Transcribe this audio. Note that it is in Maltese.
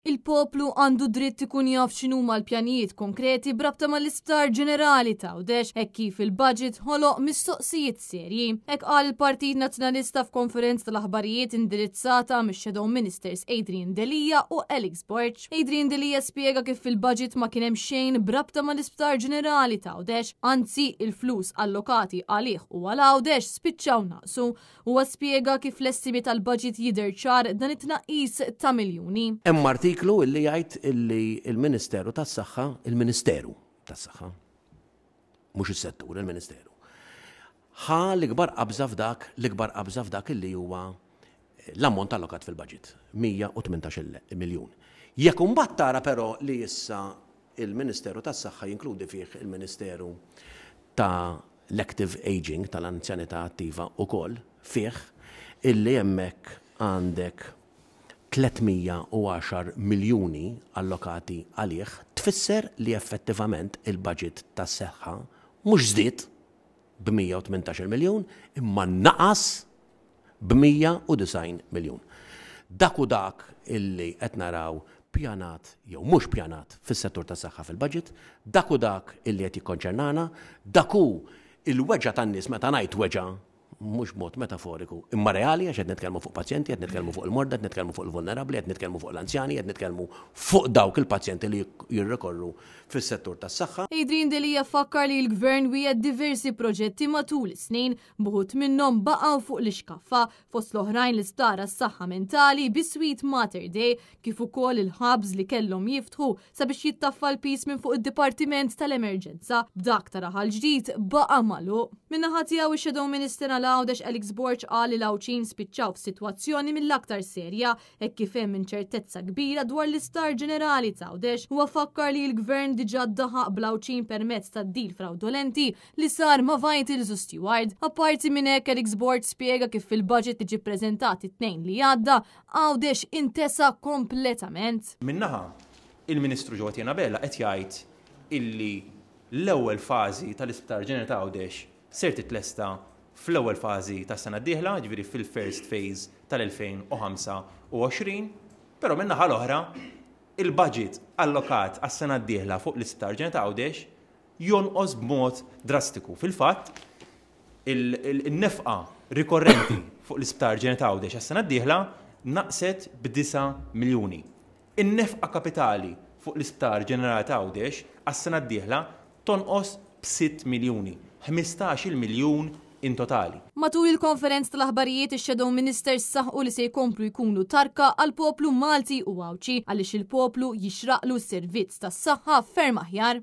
Il-poplu għandu dritt ikun jaf x'inhuma l-pjanijiet konkreti brabta mal-Isptar Ġenerali ta' Għawdex hekk kif il-budget ħoloq mistoqsijiet serji. Hekk qal il-Partit Nazzjonalista f'konferenza tal-aħbarijiet indirizzata mix-Shadow Ministers Adrian Delija u Alex Borch. Adrian Delija spjega kif fil-budget ma kien hemm xejn brabta mal-Isptar Ġenerali ta' Għawdex, anzi il-flus allokati għalih u għal Għawdex spiċċaw naqsu. Huwa spjega kif l-estimi tal-budget jidher ċar dan it-tnaqqis ta' miljuni. Artiklu illi jgħid illi il-Ministeru tas-Saħħa, il-Ministeru tas-Saħħa, mhux is-settur, il-Ministeru, l-ikbar qabża f'dak illi huwa l-ammont allokat fil-budget, 118 miljun. Jekk imbagħad tara però li issa il-Ministeru tas-Saħħa jinkludi fih il-Ministeru ta' l-Active Aging tal-Anzjanità Attiva wkoll fih illi hemmhekk għandek 310 miljuni allokati għalih, tfisser li effettivament il-budget tas-saħħa mhux żdied b'118 miljun imma naqas b'190 miljun. Dak u dak illi qed naraw pjanat jew mhux pjanat fis-settur tas-saħħa fil-budget, dak u dak illi qed jikkonċernana, dak hu il-weġa tan-nies meta ngħid weġa mhux mod metaforiku, imma reali għax qed nitkellmu fuq pazjenti, qed nitkellmu fuq il-morda, qed nitkellmu fuq il-vulnerabbli, qed nitkellmu fuq l-anzjani, qed nitkellmu fuq dawk il-pazjenti li jirrikorru fis-settur tas-saħħa. Adrian Delija fakkar li l-Gvern wieħed diversi proġetti matul is-snin buħut minnhom baqgħu fuq l-iskaffa fost l-oħrajn l-isptar għas-saħħa mentali bi Sweet Mater Day kif ukoll il-ħabs li kellhom jiftħu sabiex jittaffa l-pis minn fuq id-Dipartiment tal-Emerġenza b'dak ta' raħal ġdid baqa' magħluq. Min-naħa tiegħu ix-Shadow Minister Għawdex Alex Borch qal li l-Awċin spiċċaw f'sitwazzjoni mill-aktar serja hekk kif hemm inċertezza kbira dwar l-Isptar Ġenerali ta' Għawdex huwa fakkar li l-Gvern diġà daħaq bl-Awċin permezz tad-deal fraudolenti li sar ma' Vitals u Steward. Apparti minn hekk Alex Borch spjega kif fil-budget tiġi ppreżentat it-tnejn li għadda Għawdex intesa kompletament. Minnaħa il-Ministru Ġewwa Bella qed jgħid illi l-ewwel fażi tal-Isptar Ġenerali ta' Għawdex ser titlesta fl-ewwel fażi tas-sena d-dieħla, ġifieri fil-first phase tal-2025, però min-naħa l-oħra il-budget allokat għas-sena d-dieħla fuq l-Isptar Ġenerali ta' Għawdex jonqos b'mod drastiku. Fil-fatt, il-nefqa rikorrenti fuq l-Isptar Ġenerali ta' Għawdex għas-sena d-dieħla naqset b'9 miljuni. In-nefqa kapitali fuq l-Isptar Ġenerali ta' Għawdex għas-sena d-dieħla tonqos b'6 miljuni, 15 miljun in totali. Matul il-konferenz tal-aħbarijiet ix-Shadow Ministers saħqu li se jkomplu jkunu tarka għal poplu Malti u Għawċi għaliex il-poplu jixraqlu s-servizz tas-saħħa ferm aħjar.